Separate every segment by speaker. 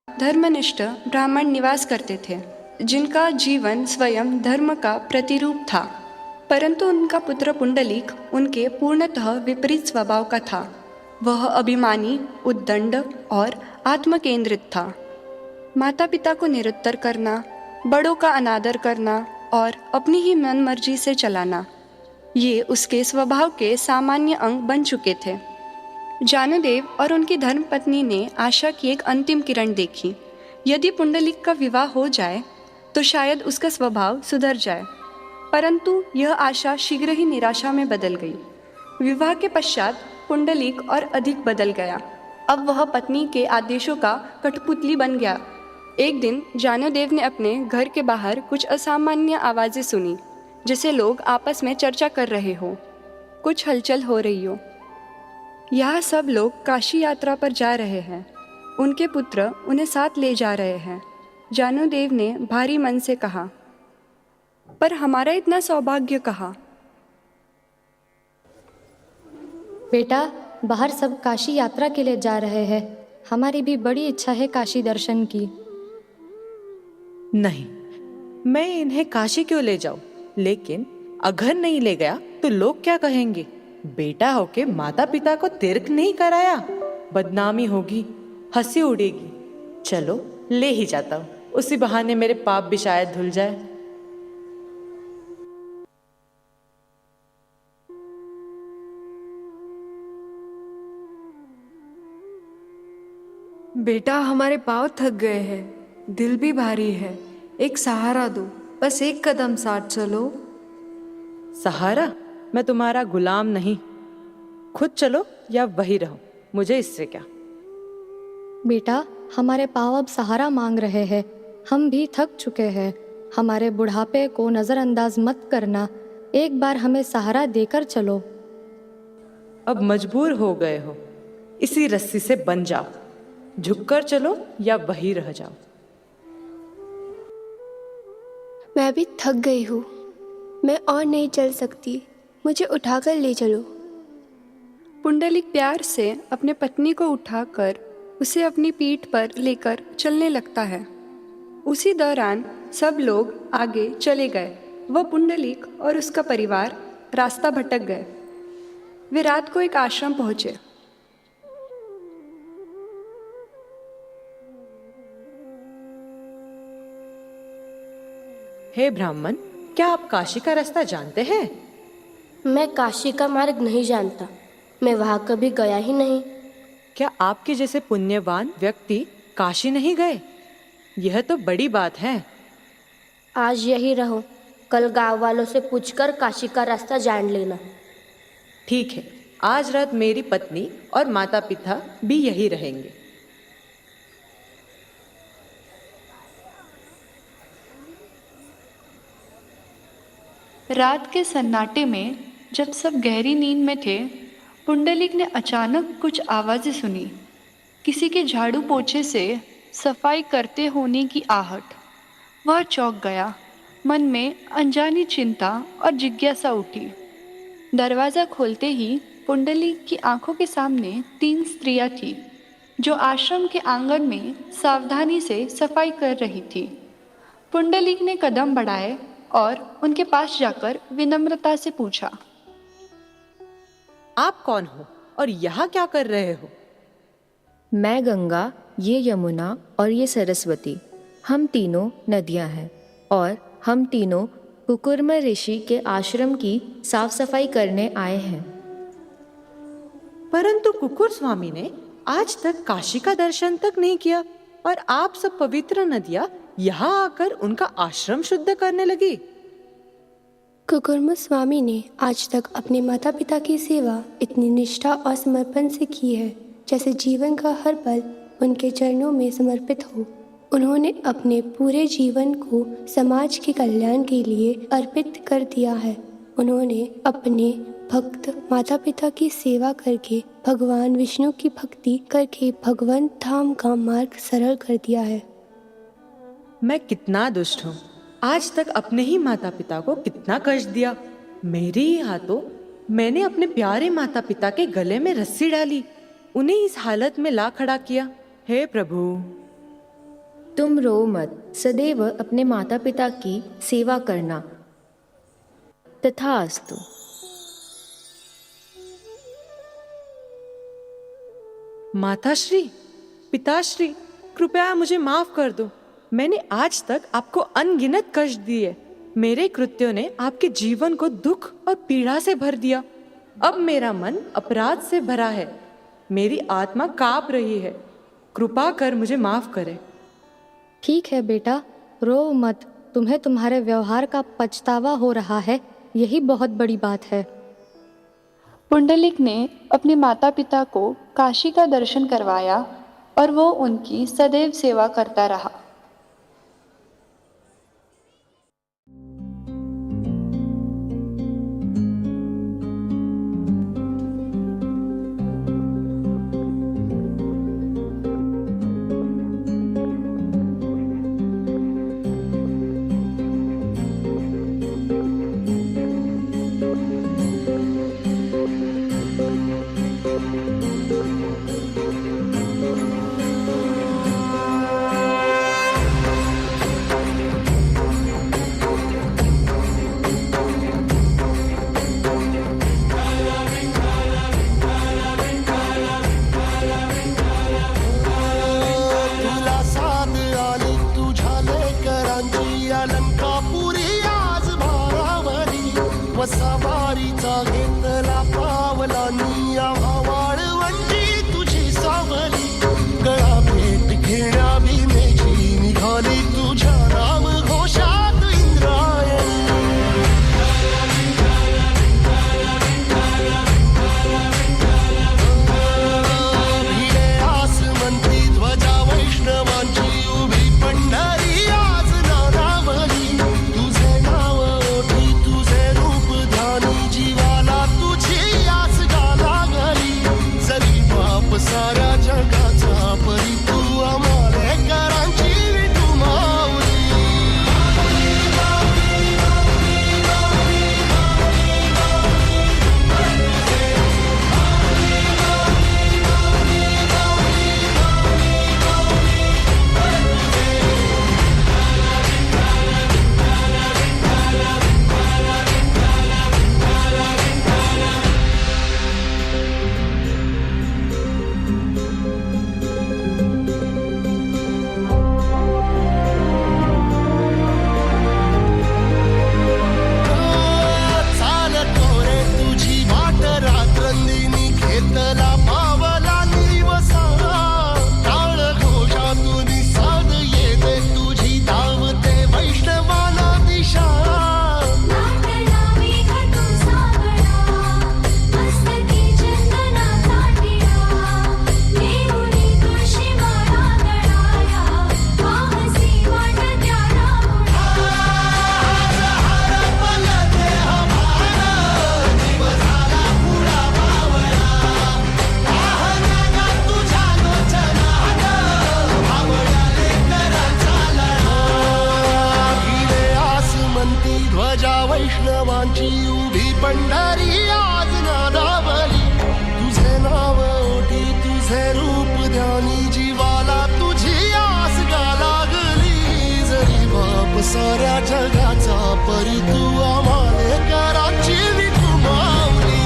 Speaker 1: धर्मनिष्ठ ब्राह्मण निवास करते थे, जिनका जीवन स्वयं धर्म का प्रतिरूप था। परंतु उनका पुत्र पुंडलीक उनके पूर्णतः विपरीत स्वभाव का था। वह अभिमानी, उद्दंड और आत्मकेंद्रित था। माता पिता को निरुत्तर करना, बड़ों का अनादर करना और अपनी ही मनमर्जी से चलाना, ये उसके स्वभाव के सामान्य अंग बन चुके थे। जानुदेव और उनकी धर्मपत्नी ने आशा की एक अंतिम किरण देखी। यदि पुंडलिक का विवाह हो जाए तो शायद उसका स्वभाव सुधर जाए, परंतु यह आशा शीघ्र ही निराशा में बदल गई। विवाह के पश्चात पुंडलिक और अधिक बदल गया। अब वह पत्नी के आदेशों का कठपुतली बन गया। एक दिन जानुदेव ने अपने घर के बाहर कुछ असामान्य आवाज़ें सुनी, जैसे लोग आपस में चर्चा कर रहे हो, कुछ हलचल हो रही हो। यह सब लोग काशी यात्रा पर जा रहे हैं। उनके पुत्र उन्हें साथ ले जा रहे हैं। जानुदेव ने भारी मन से कहा, पर हमारा इतना सौभाग्य कहाँ?
Speaker 2: बेटा, बाहर सब काशी यात्रा के लिए जा रहे हैं। हमारी भी बड़ी इच्छा है काशी दर्शन की।
Speaker 3: नहीं, मैं इन्हें काशी क्यों ले जाऊं? लेकिन अगर नहीं ले गया तो लोग क्या कहेंगे? बेटा होके माता पिता को तीर्थ नहीं कराया, बदनामी होगी, हंसी उड़ेगी। चलो ले ही जाता हूँ, उसी बहाने मेरे पाप भी शायद धुल जाए।
Speaker 4: बेटा, हमारे पाँव थक गए हैं, दिल भी भारी है। एक सहारा दो, बस एक कदम साथ चलो।
Speaker 3: सहारा? मैं तुम्हारा गुलाम नहीं। खुद चलो या वही रहो, मुझे इससे क्या।
Speaker 2: बेटा, हमारे पाँव अब सहारा मांग रहे हैं। हम भी थक चुके हैं। हमारे बुढ़ापे को नज़रअंदाज मत करना। एक बार हमें सहारा देकर चलो।
Speaker 3: अब मजबूर हो गए हो, इसी रस्सी से बंध जाओ। झुककर चलो या वही रह जाओ।
Speaker 5: मैं भी थक गई हूँ, मैं और नहीं चल सकती, मुझे उठाकर ले चलो।
Speaker 1: पुंडलिक प्यार से अपने पत्नी को उठाकर उसे अपनी पीठ पर लेकर चलने लगता है। उसी दौरान सब लोग आगे चले गए। वह पुंडलिक और उसका परिवार रास्ता भटक गए। वे रात को एक आश्रम पहुंचे।
Speaker 3: हे ब्राह्मण, क्या आप काशी का रास्ता जानते हैं?
Speaker 5: मैं काशी का मार्ग नहीं जानता, मैं वहाँ कभी गया ही नहीं।
Speaker 3: क्या आपके जैसे पुण्यवान व्यक्ति काशी नहीं गए? यह तो बड़ी बात है।
Speaker 5: आज यही रहो, कल गांव वालों से पूछकर काशी का रास्ता जान लेना।
Speaker 3: ठीक है, आज रात मेरी पत्नी और माता पिता भी यही रहेंगे।
Speaker 6: रात के सन्नाटे में जब सब गहरी नींद में थे, पुंडलिक ने अचानक कुछ आवाज़ें सुनी। किसी के झाड़ू पोछे से सफाई करते होने की आहट। वह चौंक गया। मन में अनजानी चिंता और जिज्ञासा उठी। दरवाज़ा खोलते ही पुंडलिक की आंखों के सामने 3 स्त्रियां थीं, जो आश्रम के आंगन में सावधानी से सफाई कर रही थी। पुंडलिक ने कदम बढ़ाए और उनके पास जाकर विनम्रता से पूछा,
Speaker 3: आप कौन हो और यहाँ क्या कर रहे हो?
Speaker 7: मैं गंगा, ये यमुना और ये सरस्वती, हम तीनों नदियाँ हैं और हम तीनों कुकुर्म ऋषि के आश्रम की साफ सफाई करने आए हैं।
Speaker 3: परंतु कुकुर स्वामी ने आज तक काशी का दर्शन तक नहीं किया और आप सब पवित्र नदियाँ यहाँ आकर उनका आश्रम शुद्ध करने लगी।
Speaker 5: कुकुर्म स्वामी ने आज तक अपने माता पिता की सेवा इतनी निष्ठा और समर्पण से की है, जैसे जीवन का हर पल उनके चरणों में समर्पित हो। उन्होंने अपने पूरे जीवन को समाज के कल्याण के लिए अर्पित कर दिया है। उन्होंने अपने भक्त माता पिता की सेवा करके भगवान विष्णु की भक्ति करके भगवंत धाम का मार्ग सरल कर दिया है।
Speaker 3: मैं कितना दुष्ट हूँ, आज तक अपने ही माता पिता को कितना कष्ट दिया। मेरे ही हाथों मैंने अपने प्यारे माता पिता के गले में रस्सी डाली, उन्हें इस हालत में ला खड़ा किया। हे प्रभु,
Speaker 7: तुम रो मत, सदैव अपने माता पिता की सेवा करना। तथास्तु।
Speaker 3: माताश्री, पिताश्री, कृपया मुझे माफ कर दो। मैंने आज तक आपको अनगिनत कष्ट दिए। मेरे कृत्यों ने आपके जीवन को दुख और पीड़ा से भर दिया। अब मेरा मन अपराध से भरा है, मेरी आत्मा कांप रही है। कृपा कर मुझे माफ करे।
Speaker 2: ठीक है बेटा, रो मत। तुम्हें तुम्हारे व्यवहार का पछतावा हो रहा है, यही बहुत बड़ी बात है।
Speaker 6: पुंडलिक ने अपने माता पिता को काशी का दर्शन करवाया और वो उनकी सदैव सेवा करता रहा।
Speaker 8: सवारीचा घेतला पावला निया वाळवंटी तुझी सावली गळा भेट घेण्या भीमेची निघाली तुझ्या नाम घोषात इंद्रायणी भिडे आसमंती ध्वजा वैष्णवांची उभी पंढरी आज नानावली तुझे नाव ओठी तुझे रूप ध्यानी जीवाला तुझी आस गाला गली जरी बाप साऱ्या जगाचा परी तू आम्हाले करांची विठू माऊली चाल कोरे तुझी वाट रात्रंदिनी घेतला पावला निवसा टाळ घोषातून साध येते तुझी धावते वैष्णवाना दिशा भिडे आसमंती ध्वजा वैष्णवांची उभी पंढरी आज नादावली तुझे नाव ओठी तुझे रूप ध्यानी जीवाला तुझी आस गा लागली जरी बाप साऱ्या जगाचा परी तू आम्हाले कराची विठू माऊली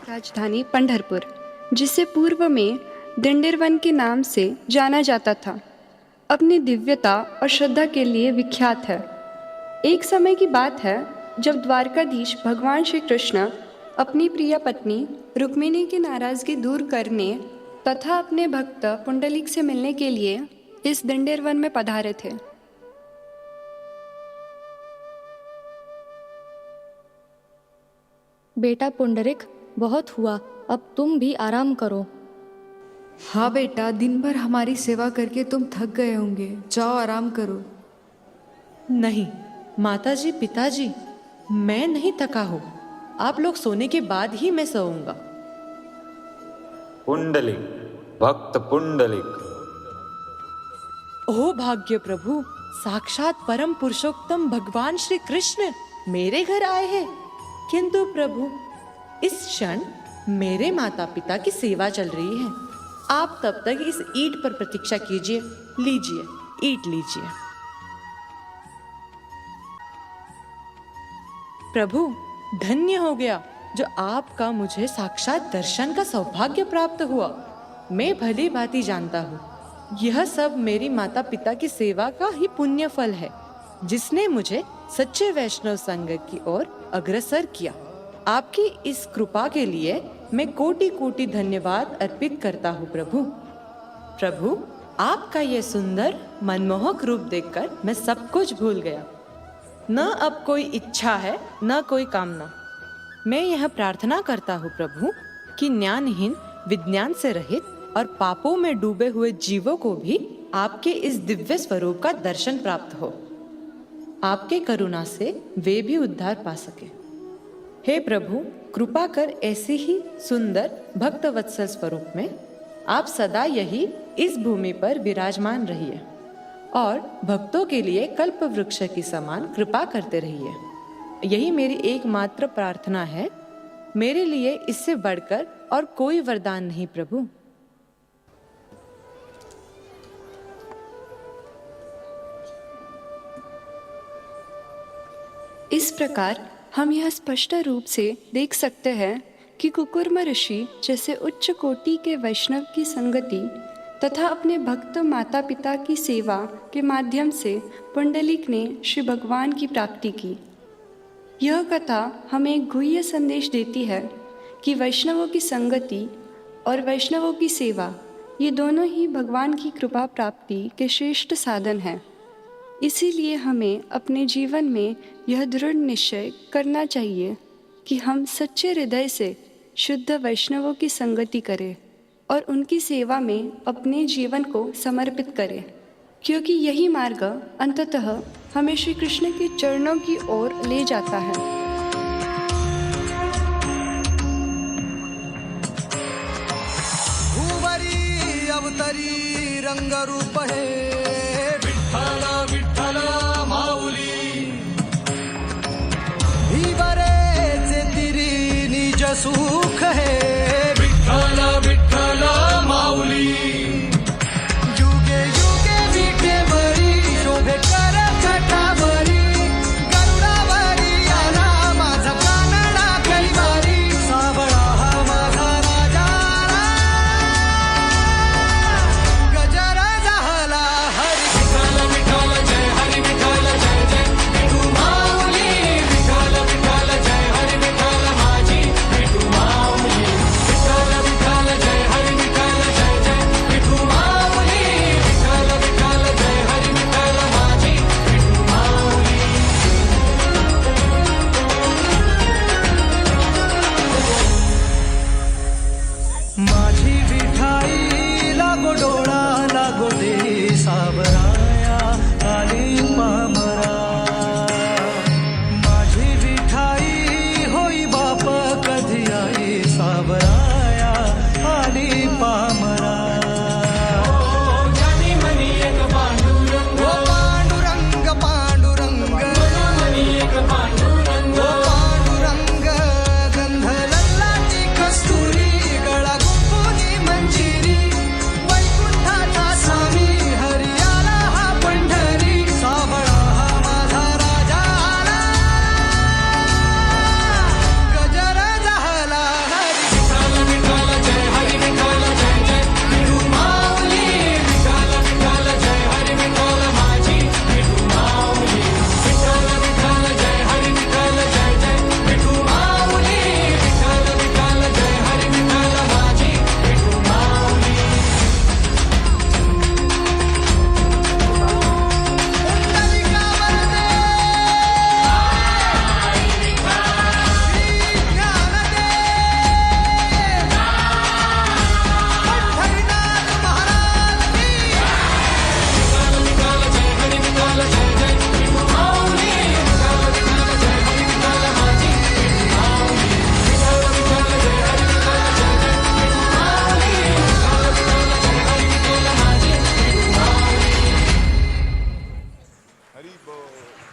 Speaker 1: राजधानी पंढरपुर, जिसे पूर्व में दिंडीरवन के नाम से जाना जाता था, अपनी दिव्यता और श्रद्धा के लिए विख्यात है। एक समय की बात है जब द्वारकाधीश भगवान श्री कृष्ण अपनी प्रिय पत्नी रुक्मिणी की नाराजगी दूर करने तथा अपने भक्त पुंडलिक से मिलने के लिए इस दिंडीरवन में पधारे थे।
Speaker 2: बेटा पुंडरिक, बहुत हुआ, अब तुम भी आराम करो।
Speaker 4: हाँ बेटा, दिन भर हमारी सेवा करके तुम थक गए होंगे, जाओ आराम करो।
Speaker 3: नहीं माताजी, पिताजी, मैं नहीं थका हूँ। आप लोग सोने के बाद ही मैं सोऊंगा।
Speaker 9: पुंडलिक, भक्त पुंडलिक।
Speaker 3: ओ भाग्य प्रभु, साक्षात परम पुरुषोत्तम भगवान श्री कृष्ण मेरे घर आए हैं। किंतु प्रभु, इस क्षण मेरे माता पिता की सेवा चल रही है। आप तब तक इस ईंट पर प्रतीक्षा कीजिए। लीजिए, ईंट लीजिए। प्रभु, धन्य हो गया जो आपका मुझे साक्षात दर्शन का सौभाग्य प्राप्त हुआ। मैं भली भांति जानता हूँ यह सब मेरी माता पिता की सेवा का ही पुण्य फल है, जिसने मुझे सच्चे वैष्णव संग की ओर अग्रसर किया। आपकी इस कृपा के लिए मैं कोटि कोटि धन्यवाद अर्पित करता हूँ प्रभु। प्रभु, आपका ये सुंदर मनमोहक रूप देखकर मैं सब कुछ भूल गया। न अब कोई इच्छा है, न कोई कामना। मैं यह प्रार्थना करता हूँ प्रभु कि ज्ञानहीन, विज्ञान से रहित और पापों में डूबे हुए जीवों को भी आपके इस दिव्य स्वरूप का दर्शन प्राप्त हो। आपके करुणा से वे भी उद्धार पा सके। हे प्रभु, कृपा कर ऐसे ही सुंदर भक्त वत्सल स्वरूप में आप सदा यही इस भूमि पर विराजमान रहिए और भक्तों के लिए कल्प वृक्ष की समान कृपा करते रहिए। यही मेरी एकमात्र प्रार्थना है। मेरे लिए इससे बढ़कर और कोई वरदान नहीं प्रभु।
Speaker 1: इस प्रकार हम यह स्पष्ट रूप से देख सकते हैं कि कुकुर्म ऋषि जैसे उच्च कोटि के वैष्णव की संगति तथा अपने भक्त माता पिता की सेवा के माध्यम से पुंडलिक ने श्री भगवान की प्राप्ति की। यह कथा हमें एक गुह्य संदेश देती है कि वैष्णवों की संगति और वैष्णवों की सेवा ये दोनों ही भगवान की कृपा प्राप्ति के श्रेष्ठ साधन हैं। इसीलिए हमें अपने जीवन में यह दृढ़ निश्चय करना चाहिए कि हम सच्चे हृदय से शुद्ध वैष्णवों की संगति करें और उनकी सेवा में अपने जीवन को समर्पित करें, क्योंकि यही मार्ग अंततः हमें श्री कृष्ण के चरणों की ओर ले जाता है।
Speaker 8: भूवरी अवतरी रंग रूप है विठ्ठल विठ्ठल माऊली, भीवरेचे तिरी निज सुख है विठ्ठल विठ्ठल माऊली, युगे युगे विठेवरी शोभे कर छटावरी, गरुडावरी आला माझा कानडा कैवारी, सावळा हा माझा राजा गजर झाला हरी विठ्ठल विठ्ठल जय हरी विठ्ठल जय जय विठू माऊली, विठ्ठल विठ्ठल जय हरी विठ्ठल माझी विठू माऊली, विठ्ठल विठ्ठल जय हरी विठ्ठल जय जय विठू माऊली, विठ्ठल विठ्ठल जय हरी विठ्ठल माझी विठू माऊली। माझी विठाई लागो डोळा लागो दे सावराया आली पामरा, माझी विठाई होई बाप कधी आई सावराया आली पामरा, जानी मनी एक पांडुरंग पांडुरंग पांडुरंग मनी एक पांडुरंग पांडुरंग, गंध लल्लाची कस्तुरी गळा गुंफुनी मंजिरी, वैकुंठाचा स्वामी हरियाला हा पंढरी, सावळा हा माझा राजा आला गजर झाला हरी
Speaker 10: बोल